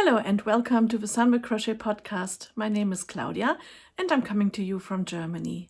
Hello and welcome to the Sunbirdcrochet Podcast. My name is Claudia and I'm coming to you from Germany.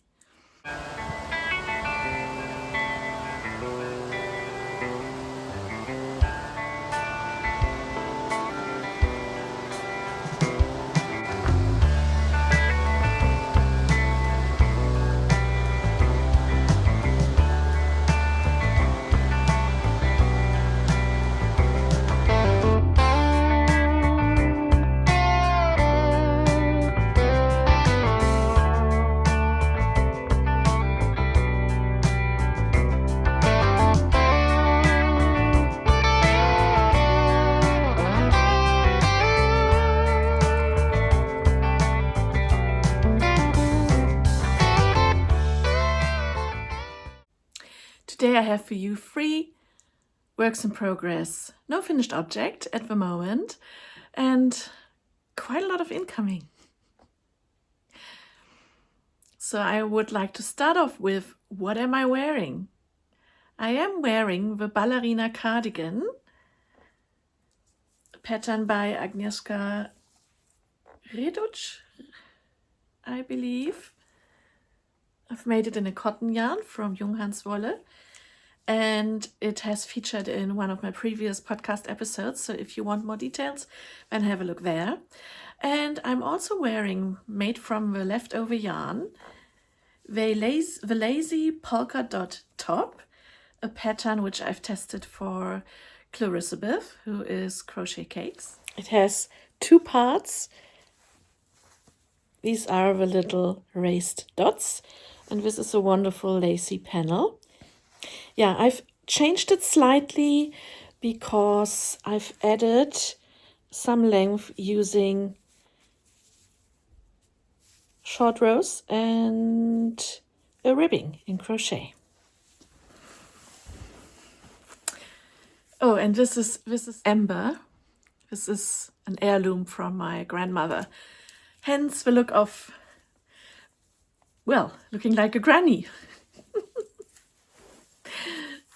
Today I have for you 3 works in progress, no finished object at the moment, and quite a lot of incoming. So I would like to start off with, what am I wearing? I am wearing the ballerina cardigan, pattern by Agnieszka Reduc, I believe. I've made it in a cotton yarn from Junghans Wolle, and it has featured in one of my previous podcast episodes. So if you want more details, then have a look there. And I'm also wearing, made from the leftover yarn, the lazy polka dot top, a pattern which I've tested for Clarissa, who is Crochet Cakes. It has 2 parts. These are the little raised dots, and this is a wonderful lacy panel. Yeah, I've changed it slightly because I've added some length using short rows and a ribbing in crochet. Oh, and this is amber. This is an heirloom from my grandmother. Hence the look of, well, looking like a granny.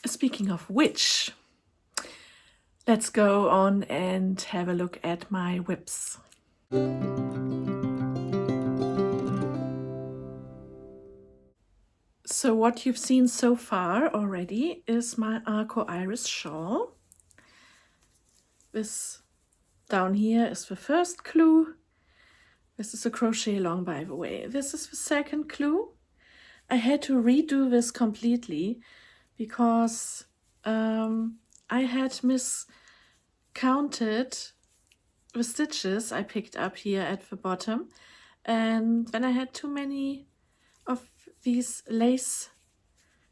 Speaking of which, let's go on and have a look at my whips. So what you've seen so far already is my Arco Iris shawl. This down here is the first clue. This is a crochet along, by the way. This is the second clue. I had to redo this completely because I had miscounted the stitches I picked up here at the bottom, and then I had too many of these lace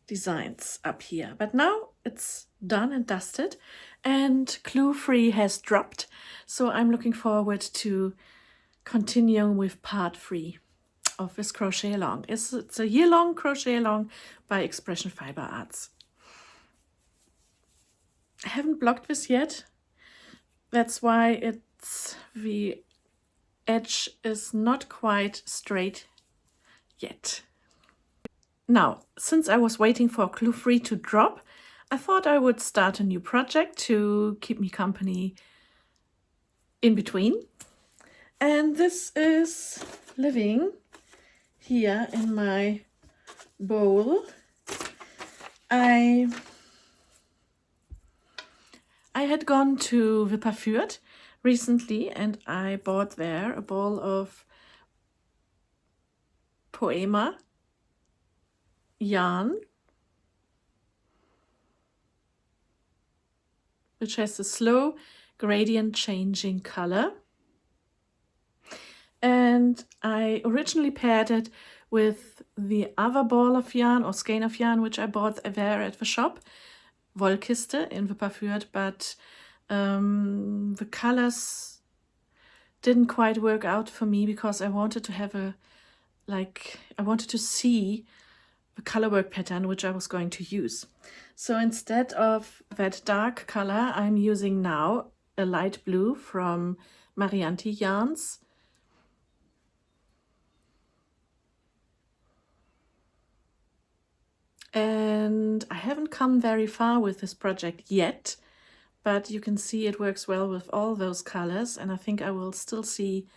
designs up here. But now it's done and dusted, and clue 3 has dropped, so I'm looking forward to continuing with part 3 of this crochet along. It's a year-long crochet along by Expression Fiber Arts. I haven't blocked this yet. That's why the edge is not quite straight yet. Now, since I was waiting for clue 3 to drop, I thought I would start a new project to keep me company in between. And this is living here in my bowl. I had gone to the Parfuret recently and I bought there a ball of Poema yarn, which has a slow gradient changing color. And I originally paired it with the other ball of yarn or skein of yarn, which I bought there at the shop, Wollkiste in the Parfuret, but the colors didn't quite work out for me because I wanted to have I wanted to see the colorwork pattern which I was going to use. So instead of that dark color, I'm using now a light blue from Marianti Yarns. And I haven't come very far with this project yet, but you can see it works well with all those colors, and I think I will still see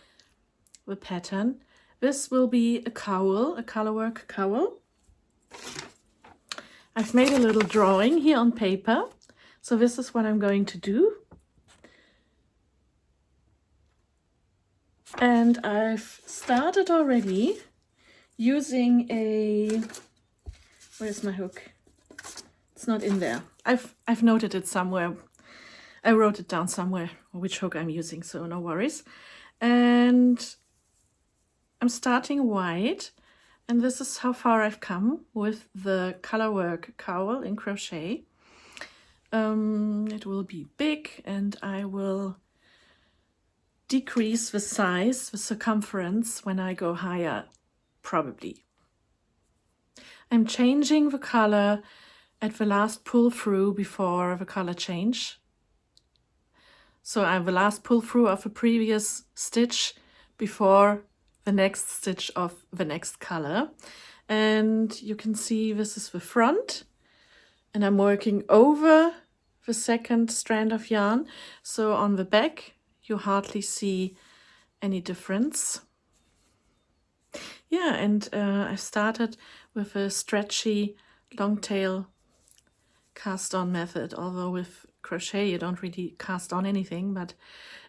the pattern. This will be a cowl, a colorwork cowl. I've made a little drawing here on paper, so this is what I'm going to do. And I've started already using a, where's my hook? It's not in there. I've noted it somewhere. I wrote it down somewhere, which hook I'm using, so no worries. And I'm starting white, and this is how far I've come with the colorwork cowl in crochet. It will be big, and I will decrease the size, the circumference, when I go higher, probably. I'm changing the color at the last pull through before the color change. So I have the last pull through of the previous stitch before the next stitch of the next color. And you can see this is the front, and I'm working over the second strand of yarn. So on the back, you hardly see any difference. Yeah, and I started with a stretchy long tail cast on method, although with crochet you don't really cast on anything, but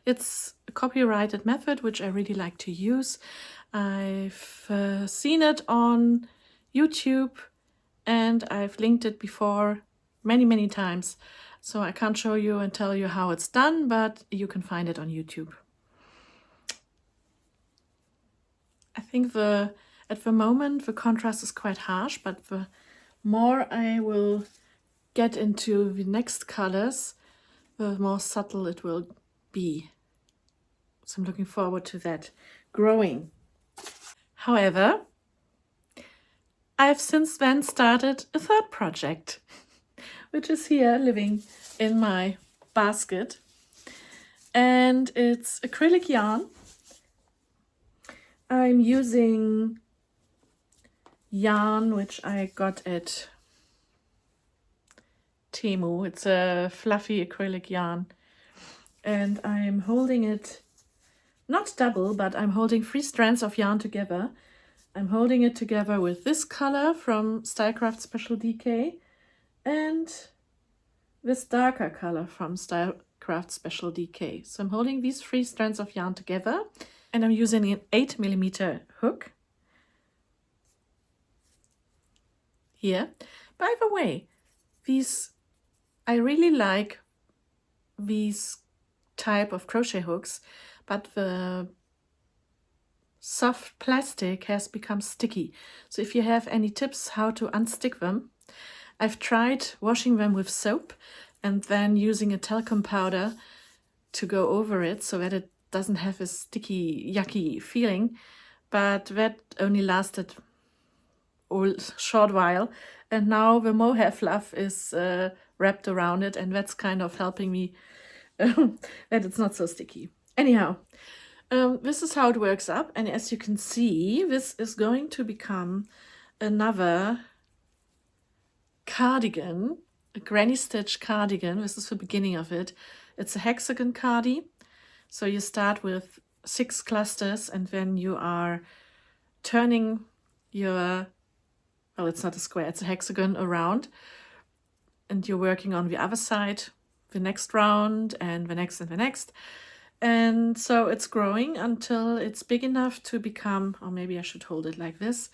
it's a copyrighted method which I really like to use. I've seen it on YouTube, and I've linked it before many times, so I can't show you and tell you how it's done, but you can find it on YouTube. I think at the moment the contrast is quite harsh, but the more I will get into the next colors, the more subtle it will be. So I'm looking forward to that growing. However, I've since then started a third project, which is here living in my basket. And it's acrylic yarn. I'm using yarn which I got at Temu. It's a fluffy acrylic yarn, and I'm holding it not double, but I'm holding 3 strands of yarn together. I'm holding it together with this color from Stylecraft Special DK and this darker color from Stylecraft Special DK. So I'm holding these 3 strands of yarn together, and I'm using an 8mm hook here. By the way, I really like these type of crochet hooks, but the soft plastic has become sticky. So if you have any tips how to unstick them, I've tried washing them with soap and then using a talcum powder to go over it so that it doesn't have a sticky, yucky feeling, but that only lasted a short while, and now the mohair fluff is wrapped around it, and that's kind of helping me that it's not so sticky. Anyhow, this is how it works up, and as you can see, this is going to become another cardigan, a granny stitch cardigan. This is the beginning of it. It's a hexagon cardi, so you start with 6 clusters, and then you are turning your, well, it's not a square, it's a hexagon around, and you're working on the other side, the next round, and the next and the next. And so it's growing until it's big enough to become, or maybe I should hold it like this,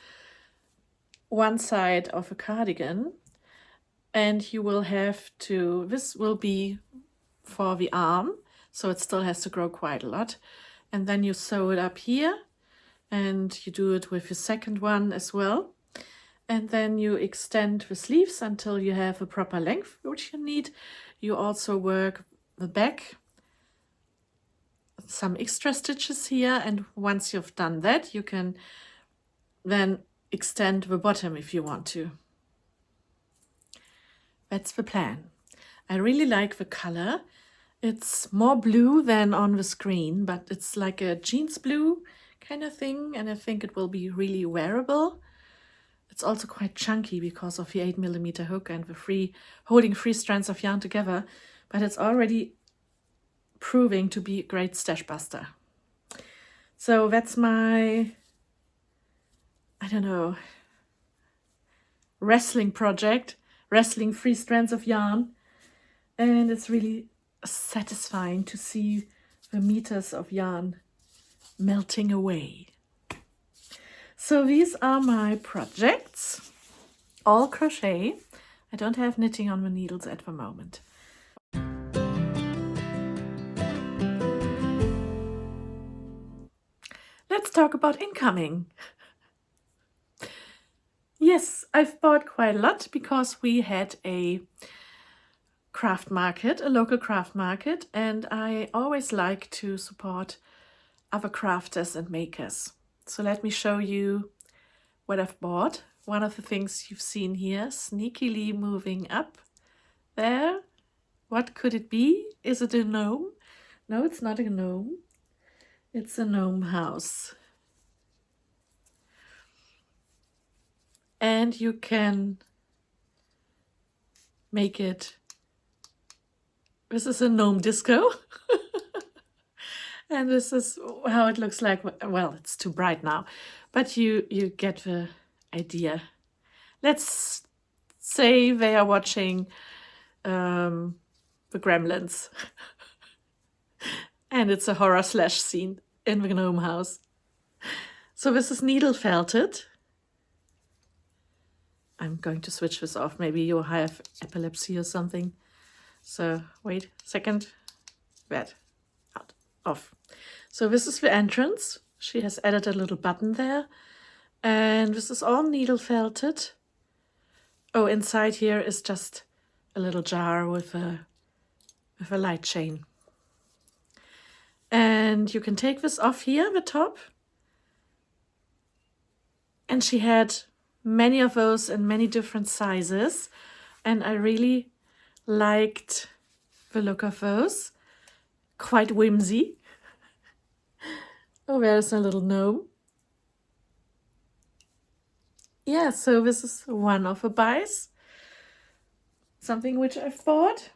one side of a cardigan. And you will have to, this will be for the arm, so it still has to grow quite a lot. And then you sew it up here, and you do it with the second one as well. And then you extend the sleeves until you have a proper length, which you need. You also work the back, some extra stitches here, and once you've done that, you can then extend the bottom if you want to. That's the plan. I really like the color. It's more blue than on the screen, but it's like a jeans blue kind of thing, and I think it will be really wearable. It's also quite chunky because of the 8mm hook and the holding 3 strands of yarn together, but it's already proving to be a great stash buster. So that's my, I don't know, wrestling project, wrestling 3 strands of yarn. And it's really satisfying to see the meters of yarn melting away. So these are my projects, all crochet. I don't have knitting on the needles at the moment. Let's talk about incoming. Yes, I've bought quite a lot because we had a craft market, a local craft market, and I always like to support other crafters and makers. So let me show you what I've bought. One of the things you've seen here, sneakily moving up there. What could it be? Is it a gnome? No, it's not a gnome. It's a gnome house. And you can make it. This is a gnome disco. And this is how it looks like. Well, it's too bright now, but you get the idea. Let's say they are watching the Gremlins. And it's a horror slash scene in the gnome house. So this is needle felted. I'm going to switch this off. Maybe you have epilepsy or something. So wait a second. That out, off. So this is the entrance. She has added a little button there. And this is all needle felted. Oh, inside here is just a little jar with a light chain. And you can take this off here, the top. And she had many of those in many different sizes. And I really liked the look of those. Quite whimsy. Oh, there's a little gnome. Yeah, so this is one of the buys. Something which I've bought.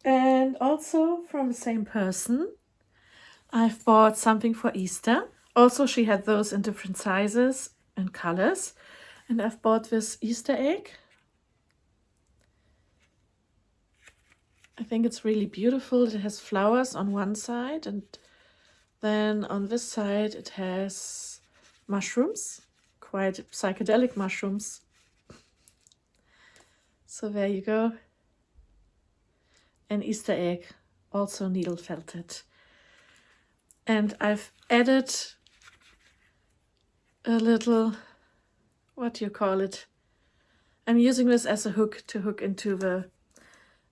And also from the same person, I've bought something for Easter. Also, she had those in different sizes and colors. And I've bought this Easter egg. I think it's really beautiful. It has flowers on one side, and then on this side it has mushrooms, quite psychedelic mushrooms. So there you go. An Easter egg, also needle felted. And I've added a little, what do you call it? I'm using this as a hook to hook into the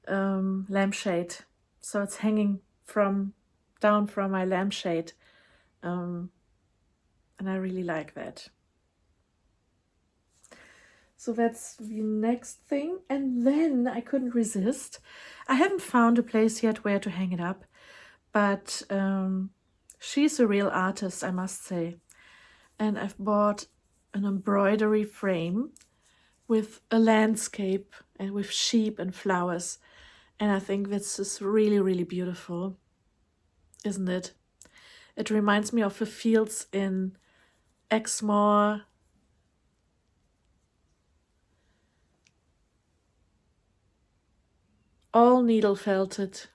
lampshade. So it's hanging down from my lampshade. And I really like that. So that's the next thing. And then I couldn't resist. I haven't found a place yet where to hang it up. But she's a real artist, I must say. And I've bought an embroidery frame with a landscape and with sheep and flowers. And I think this is really, really beautiful, isn't it? It reminds me of the fields in Exmoor. All needle felted.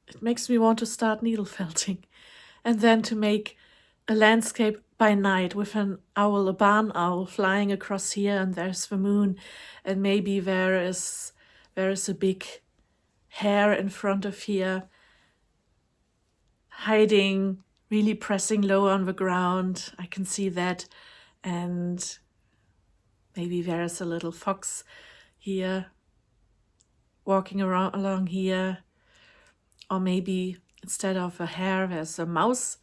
It makes me want to start needle felting. And then to make a landscape by night with an owl, a barn owl, flying across here, and there's the moon, and maybe there is a big hare in front of here, hiding, really pressing low on the ground. I can see that, and maybe there is a little fox here, walking along here, or maybe instead of a hare, there's a mouse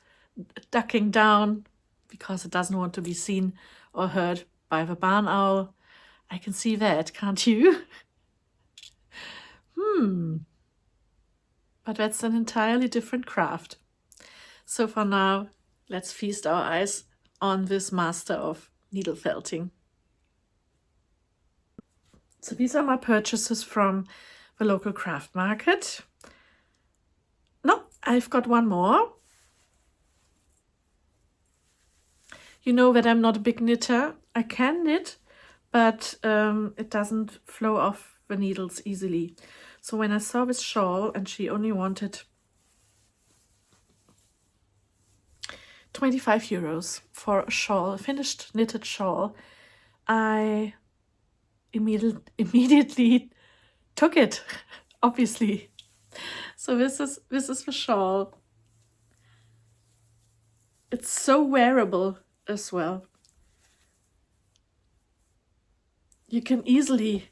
ducking down because it doesn't want to be seen or heard by the barn owl. I can see that, can't you? But that's an entirely different craft. So for now, let's feast our eyes on this master of needle felting. So these are my purchases from the local craft market. No, I've got one more. You know that I'm not a big knitter. I can knit, but it doesn't flow off the needles easily. So when I saw this shawl and she only wanted 25 euros for a shawl, a finished knitted shawl, I immediately took it, obviously. So this is the shawl. It's so wearable as well. You can easily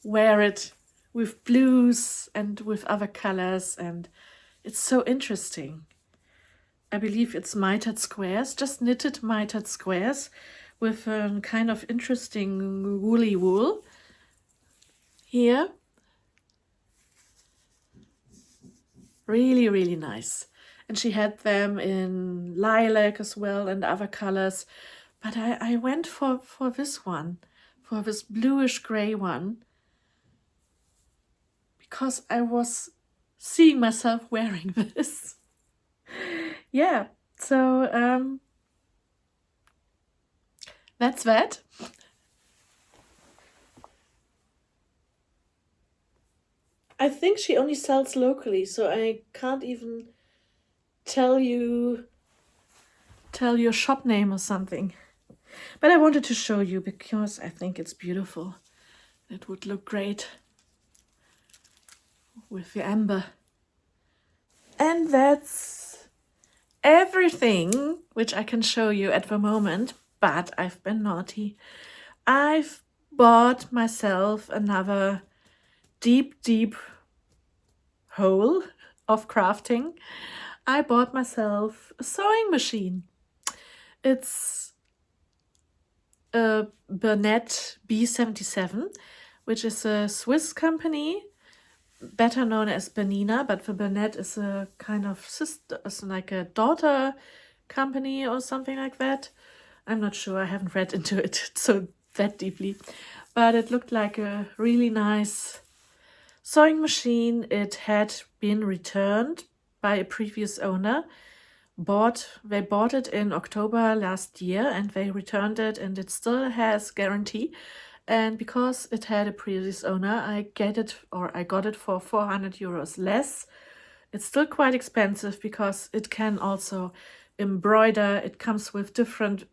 wear it with blues and with other colors, and it's so interesting. I believe it's mitered squares, just knitted mitered squares with a kind of interesting woolly wool here. Really, really nice. And she had them in lilac as well and other colors. But I went for this one, for this bluish gray one, because I was seeing myself wearing this. Yeah, so that's that. I think she only sells locally, so I can't even tell you a shop name or something. But I wanted to show you because I think it's beautiful. It would look great with the amber. And that's everything which I can show you at the moment, but I've been naughty. I've bought myself another deep hole of crafting. I bought myself a sewing machine. It's a Bernat B77, which is a Swiss company, better known as Bernina, but the Bernat is a kind of sister, is like a daughter company or something like that. I'm not sure, I haven't read into it so that deeply, but it looked like a really nice sewing machine. It had been returned by a previous owner. They bought it in October last year and they returned it, and it still has guarantee. And because it had a previous owner, I got it for 400 euros less. It's still quite expensive because it can also embroider. It comes with different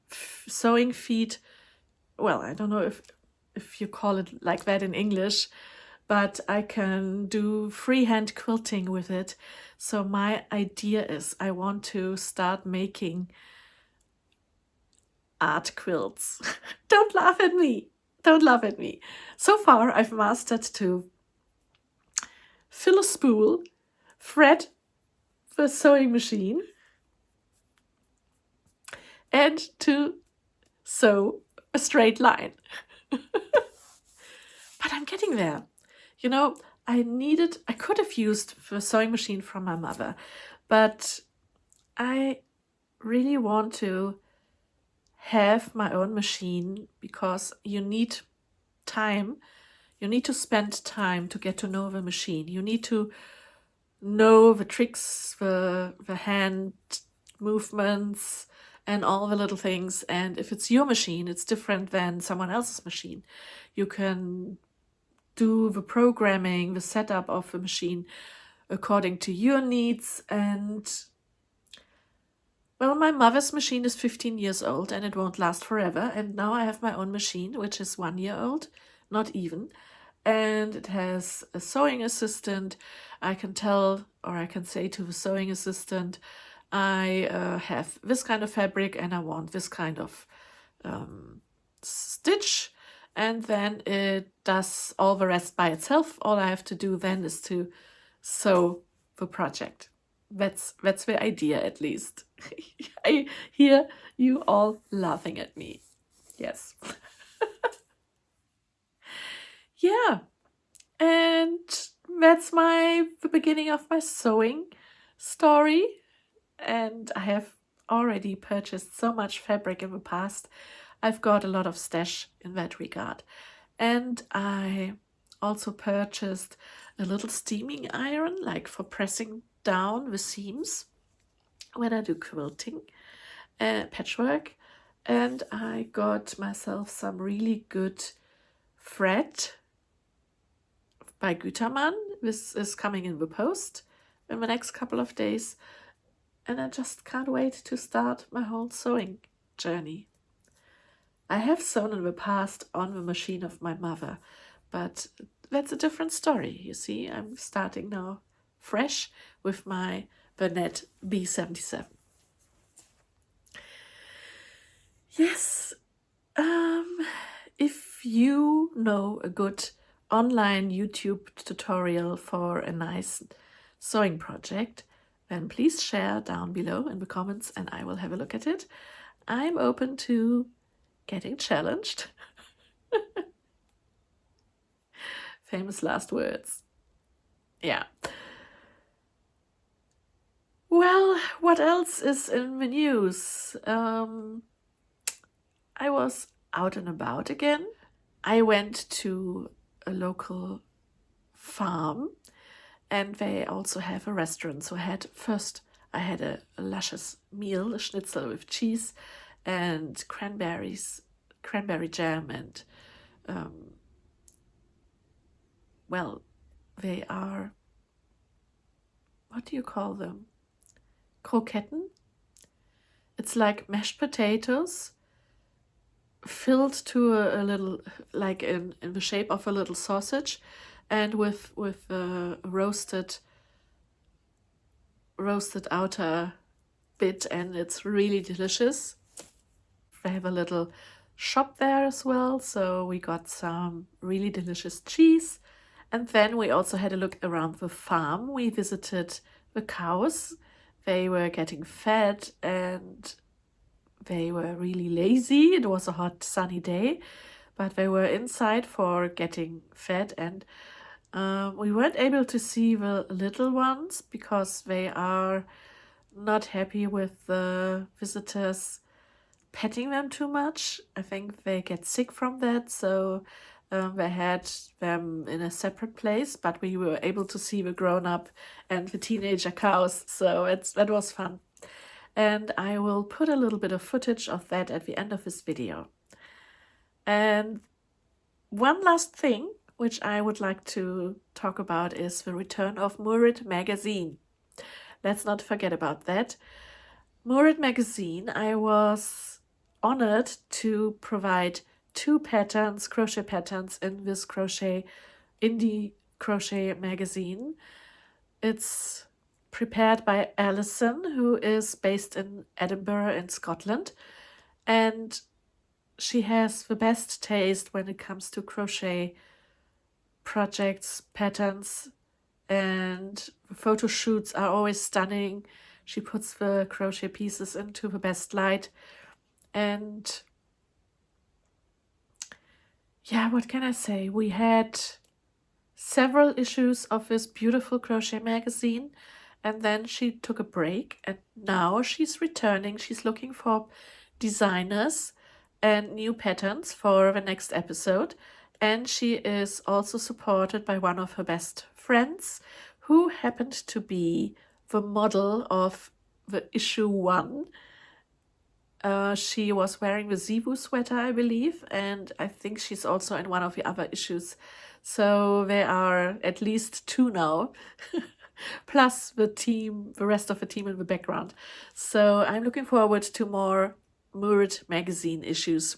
sewing feet. Well, I don't know if you call it like that in English, but I can do freehand quilting with it. So my idea is I want to start making art quilts. Don't laugh at me. Don't laugh at me. So far, I've mastered to fill a spool, thread the sewing machine, and to sew a straight line. But I'm getting there. You know, I could have used the sewing machine from my mother, but I really want to have my own machine because you need time. You need to spend time to get to know the machine. You need to know the tricks, the hand movements, and all the little things. And if it's your machine, it's different than someone else's machine. You can do the programming, the setup of the machine according to your needs. And well, my mother's machine is 15 years old and it won't last forever. And now I have my own machine, which is 1 year old, not even. And it has a sewing assistant. I can tell, or I can say to the sewing assistant, I have this kind of fabric and I want this kind of stitch. And then it does all the rest by itself. All I have to do then is to sew the project. That's the idea, at least. I hear you all laughing at me. Yes. Yeah. And that's the beginning of my sewing story. And I have already purchased so much fabric in the past. I've got a lot of stash in that regard. And I also purchased a little steaming iron, like for pressing down the seams when I do quilting, patchwork. And I got myself some really good thread by Gütermann. This is coming in the post in the next couple of days. And I just can't wait to start my whole sewing journey. I have sewn in the past on the machine of my mother, but that's a different story, you see. I'm starting now fresh with my Bernette B77. Yes, if you know a good online YouTube tutorial for a nice sewing project, then please share down below in the comments and I will have a look at it. I'm open to getting challenged. Famous last words. Yeah. Well, what else is in the news? I was out and about again. I went to a local farm and they also have a restaurant. So I had a luscious meal, a schnitzel with cheese and cranberry jam, and they are, what do you call them? Croquetten. It's like mashed potatoes filled to a little, like in the shape of a little sausage, and with a roasted outer bit, and it's really delicious. They have a little shop there as well, so we got some really delicious cheese. And then we also had a look around the farm. We visited the cows. They were getting fed and they were really lazy. It was a hot, sunny day, but they were inside for getting fed, and we weren't able to see the little ones because they are not happy with the visitors petting them too much. I think they get sick from that, so they had them in a separate place, but we were able to see the grown-up and the teenager cows, so that was fun. And I will put a little bit of footage of that at the end of this video. And one last thing which I would like to talk about is the return of Murid magazine. Let's not forget about that. Murid magazine, I was honored to provide 2 patterns, crochet patterns, in this indie crochet magazine. It's prepared by Alison, who is based in Edinburgh in Scotland, and she has the best taste when it comes to crochet projects, patterns, and the photo shoots are always stunning. She puts the crochet pieces into the best light, and yeah, what can I say? We had several issues of this beautiful crochet magazine, and then she took a break, and now she's returning. She's looking for designers and new patterns for the next episode, and she is also supported by one of her best friends who happened to be the model of the issue 1. She was wearing the Zivu sweater, I believe, and I think she's also in one of the other issues. So there are at least 2 now, plus the rest of the team in the background. So I'm looking forward to more Murid magazine issues,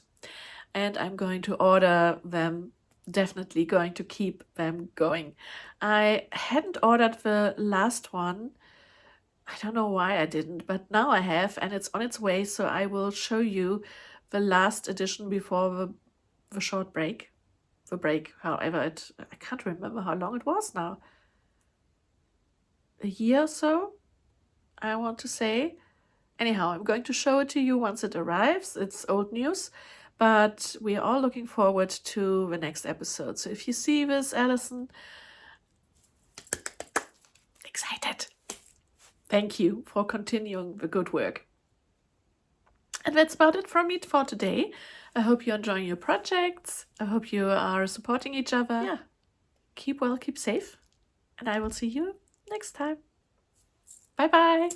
and I'm going to order them, definitely going to keep them going. I hadn't ordered the last one. I don't know why I didn't, but now I have, and it's on its way, so I will show you the last edition before the short break. The break, however, I can't remember how long it was now. A year or so, I want to say. Anyhow, I'm going to show it to you once it arrives. It's old news, but we are all looking forward to the next episode. So if you see this, Alison, excited. Thank you for continuing the good work. And that's about it from me for today. I hope you're enjoying your projects. I hope you are supporting each other. Yeah. Keep well, keep safe. And I will see you next time. Bye-bye.